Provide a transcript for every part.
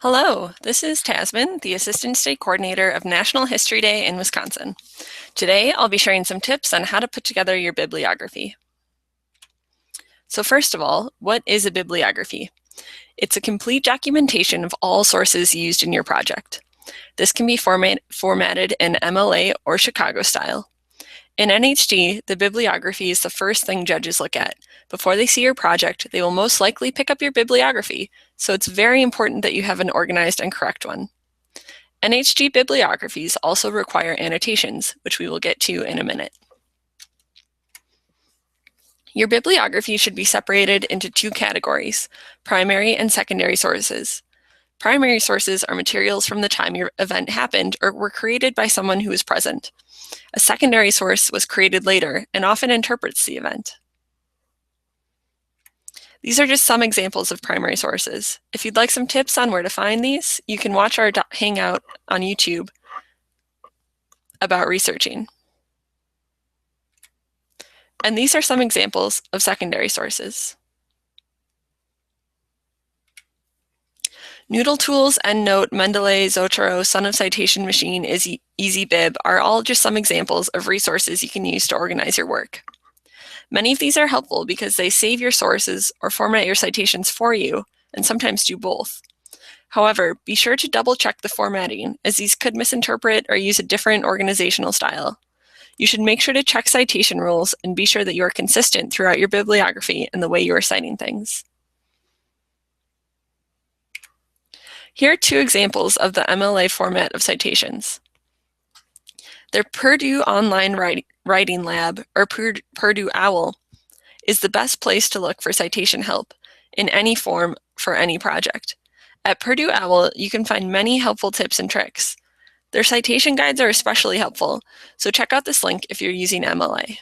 Hello, this is Tasman, the Assistant State Coordinator of National History Day in Wisconsin. Today, I'll be sharing some tips on how to put together your bibliography. So first of all, what is a bibliography? It's a complete documentation of all sources used in your project. This can be formatted in MLA or Chicago style. In NHD, the bibliography is the first thing judges look at. Before they see your project, they will most likely pick up your bibliography, so it's very important that you have an organized and correct one. NHD bibliographies also require annotations, which we will get to in a minute. Your bibliography should be separated into two categories, primary and secondary sources. Primary sources are materials from the time your event happened or were created by someone who was present. A secondary source was created later and often interprets the event. These are just some examples of primary sources. If you'd like some tips on where to find these, you can watch our Hangout on YouTube about researching. And these are some examples of secondary sources. Noodle Tools, EndNote, Mendeley, Zotero, Son of Citation Machine, EasyBib are all just some examples of resources you can use to organize your work. Many of these are helpful because they save your sources or format your citations for you, and sometimes do both. However, be sure to double-check the formatting, as these could misinterpret or use a different organizational style. You should make sure to check citation rules and be sure that you are consistent throughout your bibliography and the way you are citing things. Here are two examples of the MLA format of citations. The Purdue Online Writing Lab, or Purdue Owl, is the best place to look for citation help in any form for any project. At Purdue Owl, you can find many helpful tips and tricks. Their citation guides are especially helpful, so check out this link if you're using MLA.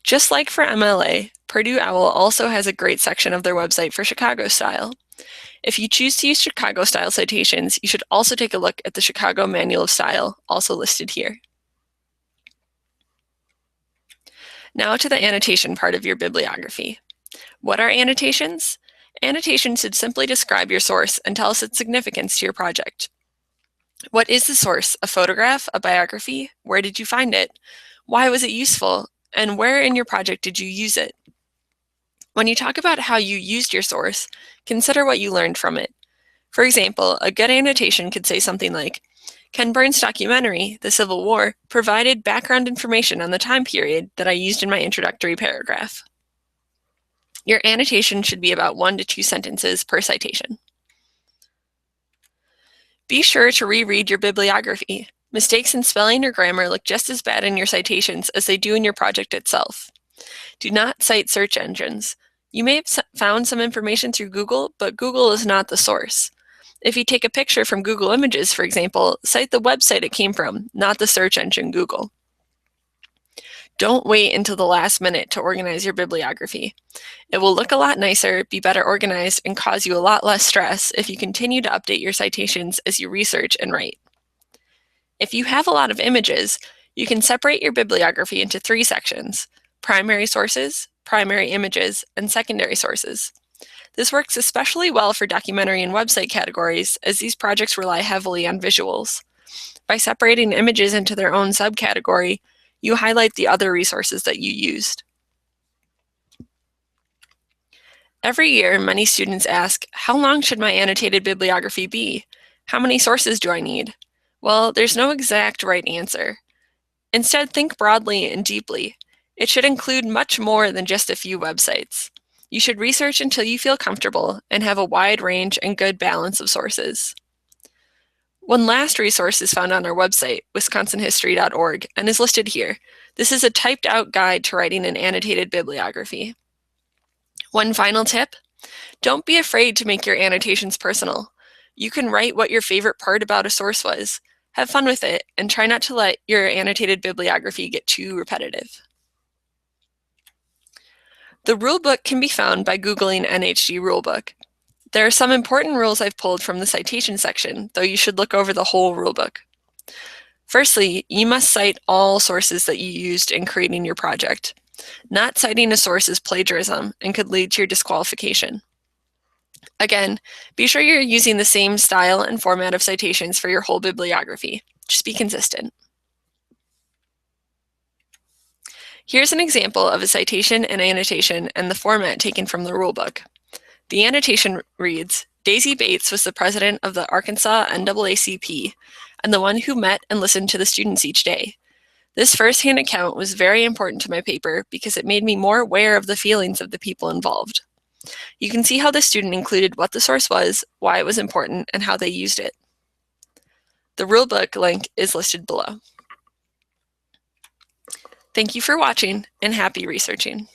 Just like for MLA, Purdue Owl also has a great section of their website for Chicago style. If you choose to use Chicago style citations, you should also take a look at the Chicago Manual of Style, also listed here. Now to the annotation part of your bibliography. What are annotations? Annotations should simply describe your source and tell us its significance to your project. What is the source? A photograph? A biography? Where did you find it? Why was it useful? And where in your project did you use it? When you talk about how you used your source, consider what you learned from it. For example, a good annotation could say something like, Ken Burns' documentary, The Civil War, provided background information on the time period that I used in my introductory paragraph. Your annotation should be about 1 to 2 sentences per citation. Be sure to reread your bibliography. Mistakes in spelling or grammar look just as bad in your citations as they do in your project itself. Do not cite search engines. You may have found some information through Google, but Google is not the source. If you take a picture from Google Images, for example, cite the website it came from, not the search engine Google. Don't wait until the last minute to organize your bibliography. It will look a lot nicer, be better organized, and cause you a lot less stress if you continue to update your citations as you research and write. If you have a lot of images, you can separate your bibliography into 3 sections: primary sources, primary images, and secondary sources. This works especially well for documentary and website categories, as these projects rely heavily on visuals. By separating images into their own subcategory, you highlight the other resources that you used. Every year, many students ask, how long should my annotated bibliography be? How many sources do I need? Well, there's no exact right answer. Instead, think broadly and deeply. It should include much more than just a few websites. You should research until you feel comfortable and have a wide range and good balance of sources. One last resource is found on our website, wisconsinhistory.org, and is listed here. This is a typed-out guide to writing an annotated bibliography. One final tip: don't be afraid to make your annotations personal. You can write what your favorite part about a source was. Have fun with it, and try not to let your annotated bibliography get too repetitive. The rulebook can be found by Googling NHD Rulebook. There are some important rules I've pulled from the citation section, though you should look over the whole rulebook. Firstly, you must cite all sources that you used in creating your project. Not citing a source is plagiarism and could lead to your disqualification. Again, be sure you're using the same style and format of citations for your whole bibliography. Just be consistent. Here's an example of a citation and annotation and the format taken from the rulebook. The annotation reads, Daisy Bates was the president of the Arkansas NAACP and the one who met and listened to the students each day. This firsthand account was very important to my paper because it made me more aware of the feelings of the people involved. You can see how the student included what the source was, why it was important, and how they used it. The rulebook link is listed below. Thank you for watching, and happy researching.